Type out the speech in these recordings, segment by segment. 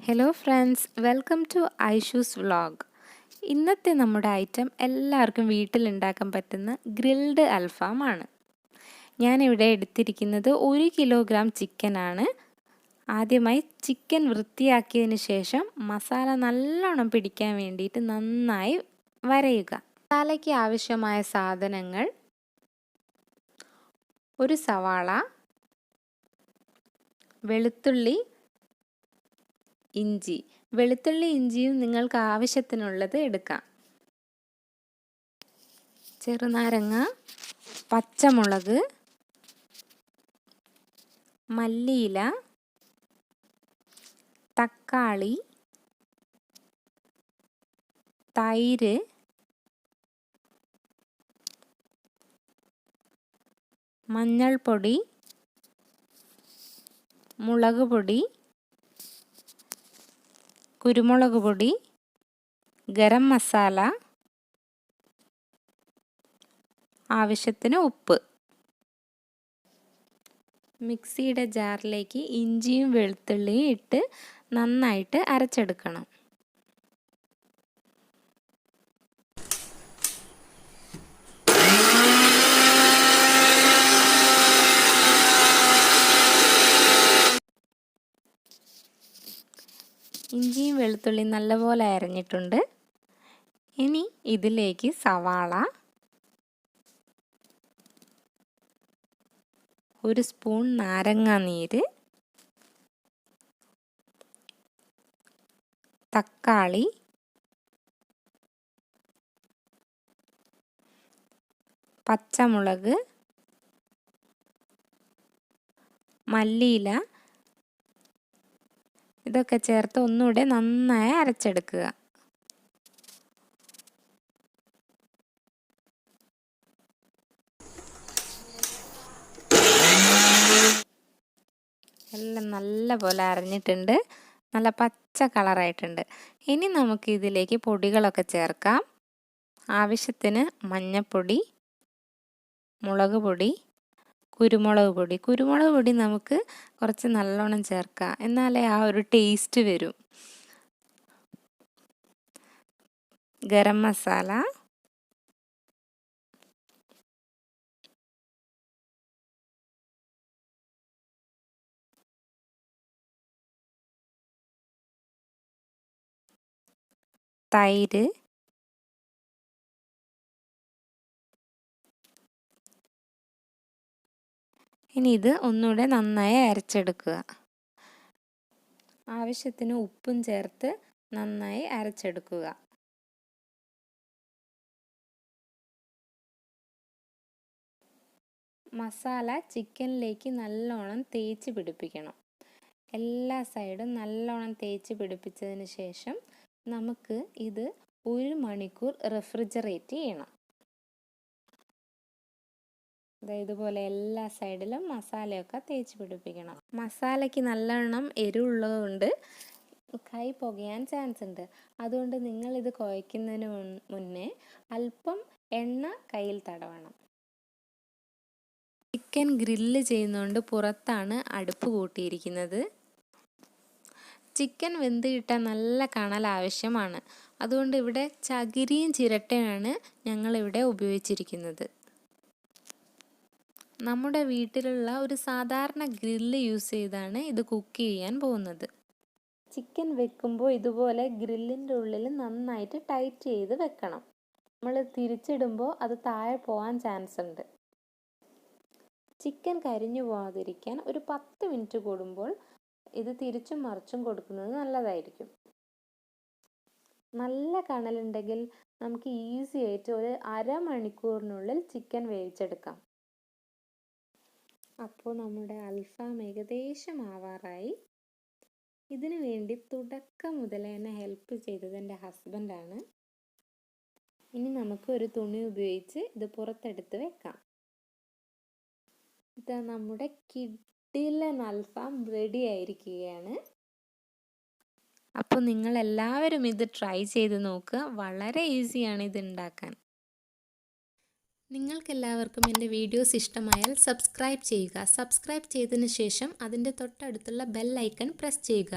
Hello friends, welcome to Aishu's vlog. ഇന്നത്തെ നമ്മുടെ item എല്ലാവർക്കും വീട്ടിലുണ്ടാക്കാൻ പറ്റുന്ന ഗ്രിൽഡ് അൽഫാമാണ്. ഞാനിവിടെ എടുത്തിരിക്കുന്നത് 1 കിലോഗ്രാം ചിക്കനാണ്. ആദ്യമായി ചിക്കൻ വൃത്തിയാക്കിയതിന് ശേഷം മസാല നല്ലോണം പിടിക്കാൻ വേണ്ടിയിട്ട് നന്നായി വരയുക. മസാലയ്ക്ക് ആവശ്യമായ സാധനങ്ങൾ: ഒരു സവാള, വെളുത്തുള്ളി, ഇഞ്ചി. വെളുത്തുള്ളി ഇഞ്ചിയും നിങ്ങൾക്ക് ആവശ്യത്തിനുള്ളത് എടുക്കാം. ചെറുനാരങ്ങ, പച്ചമുളക്, മല്ലിയില, തക്കാളി, തൈര്, മഞ്ഞൾപ്പൊടി, മുളക് പൊടി, കുരുമുളക് പൊടി, ഗരം മസാല, ആവശ്യത്തിന് ഉപ്പ്. മിക്സിയുടെ ജാറിലേക്ക് ഇഞ്ചിയും വെളുത്തുള്ളിയും ഇട്ട് നന്നായിട്ട് അരച്ചെടുക്കണം. ഇഞ്ചിയും വെളുത്തുള്ളിയും നല്ലപോലെ അരഞ്ഞിട്ടുണ്ട്. ഇനി ഇതിലേക്ക് സവാള, 1 സ്പൂൺ നാരങ്ങാനീര്, തക്കാളി, പച്ചമുളക്, മല്ലിയില ഇതൊക്കെ ചേർത്ത് ഒന്നുകൂടെ നന്നായി അരച്ചെടുക്കുക. എല്ലാം നല്ലപോലെ അരഞ്ഞിട്ടുണ്ട്, നല്ല പച്ച കളറായിട്ടുണ്ട്. ഇനി നമുക്ക് ഇതിലേക്ക് പൊടികളൊക്കെ ചേർക്കാം. ആവശ്യത്തിന് മഞ്ഞൾപ്പൊടി, മുളക് പൊടി, കുരുമുളക് പൊടി. കുരുമുളക് പൊടി നമുക്ക് കുറച്ച് നല്ലോണം ചേർക്കാം, എന്നാലേ ആ ഒരു ടേസ്റ്റ് വരും. ഗരം മസാല, തൈര്, ഇനി ഇത് ഒന്നുകൂടെ നന്നായി അരച്ചെടുക്കുക. ആവശ്യത്തിന് ഉപ്പും ചേർത്ത് നന്നായി അരച്ചെടുക്കുക. മസാല ചിക്കനിലേക്ക് നല്ലോണം തേച്ച് പിടിപ്പിക്കണം. എല്ലാ സൈഡും നല്ലോണം തേച്ച് പിടിപ്പിച്ചതിന് ശേഷം നമുക്ക് ഇത് 1 മണിക്കൂർ റെഫ്രിജറേറ്റ് ചെയ്യണം. ഇതുപോലെ എല്ലാ സൈഡിലും മസാലയൊക്കെ തേച്ച് പിടിപ്പിക്കണം. മസാലയ്ക്ക് നല്ലോണം എരിവുള്ളതുകൊണ്ട് കൈ പുകയാൻ ചാൻസ് ഉണ്ട്. അതുകൊണ്ട് നിങ്ങളിത് കുഴയ്ക്കുന്നതിന് മുന്നേ അല്പം എണ്ണ കയ്യിൽ തടവണം. ചിക്കൻ ഗ്രില്ല് ചെയ്യുന്നതുകൊണ്ട് പുറത്താണ് അടുപ്പ് കൂട്ടിയിരിക്കുന്നത്. ചിക്കൻ വെന്ത് കിട്ടാൻ നല്ല കണൽ ആവശ്യമാണ്. അതുകൊണ്ട് ഇവിടെ ചകിരിയും ചിരട്ടയാണ് ഞങ്ങളിവിടെ ഉപയോഗിച്ചിരിക്കുന്നത്. നമ്മുടെ വീട്ടിലുള്ള ഒരു സാധാരണ ഗ്രില്ല് യൂസ് ചെയ്താണ് ഇത് കുക്ക് ചെയ്യാൻ പോകുന്നത്. ചിക്കൻ വെക്കുമ്പോൾ ഇതുപോലെ ഗ്രില്ലിൻ്റെ ഉള്ളിൽ നന്നായിട്ട് ടൈറ്റ് ചെയ്ത് വെക്കണം. നമ്മൾ തിരിച്ചിടുമ്പോൾ അത് താഴെ പോകാൻ ചാൻസ് ഉണ്ട്. ചിക്കൻ കരിഞ്ഞു പോകാതിരിക്കാൻ ഒരു 10 മിനിറ്റ് കൂടുമ്പോൾ ഇത് തിരിച്ചും മറിച്ചും കൊടുക്കുന്നത് നല്ലതായിരിക്കും. നല്ല കണലുണ്ടെങ്കിൽ നമുക്ക് ഈസി ആയിട്ട് ഒരു അരമണിക്കൂറിനുള്ളിൽ ചിക്കൻ വേവിച്ചെടുക്കാം. അപ്പോൾ നമ്മുടെ അൽഫാം ഏകദേശം ആവാറായി. ഇതിനു വേണ്ടി തുടക്കം മുതൽ എന്നെ ഹെൽപ്പ് ചെയ്തത് എൻ്റെ ഹസ്ബൻഡാണ്. ഇനി നമുക്ക് ഒരു തുണി ഉപയോഗിച്ച് ഇത് പുറത്തെടുത്ത് വെക്കാം. ഇതാ നമ്മുടെ കിഡിലൻ അൽഫാം റെഡി ആയിരിക്കുകയാണ്. അപ്പോൾ നിങ്ങളെല്ലാവരും ഇത് ട്രൈ ചെയ്ത് നോക്കുക. വളരെ ഈസിയാണ് ഇത് ഉണ്ടാക്കാൻ. നിങ്ങൾക്കെല്ലാവർക്കും എൻ്റെ വീഡിയോസ് ഇഷ്ടമായാൽ സബ്സ്ക്രൈബ് ചെയ്യുക. സബ്സ്ക്രൈബ് ചെയ്തതിന് ശേഷം അതിൻ്റെ തൊട്ടടുത്തുള്ള ബെൽ ഐക്കൺ പ്രസ് ചെയ്യുക.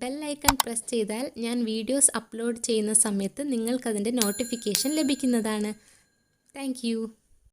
ബെൽ ഐക്കൺ പ്രസ് ചെയ്താൽ ഞാൻ വീഡിയോസ് അപ്ലോഡ് ചെയ്യുന്ന സമയത്ത് നിങ്ങൾക്കതിൻ്റെ നോട്ടിഫിക്കേഷൻ ലഭിക്കുന്നതാണ്. താങ്ക്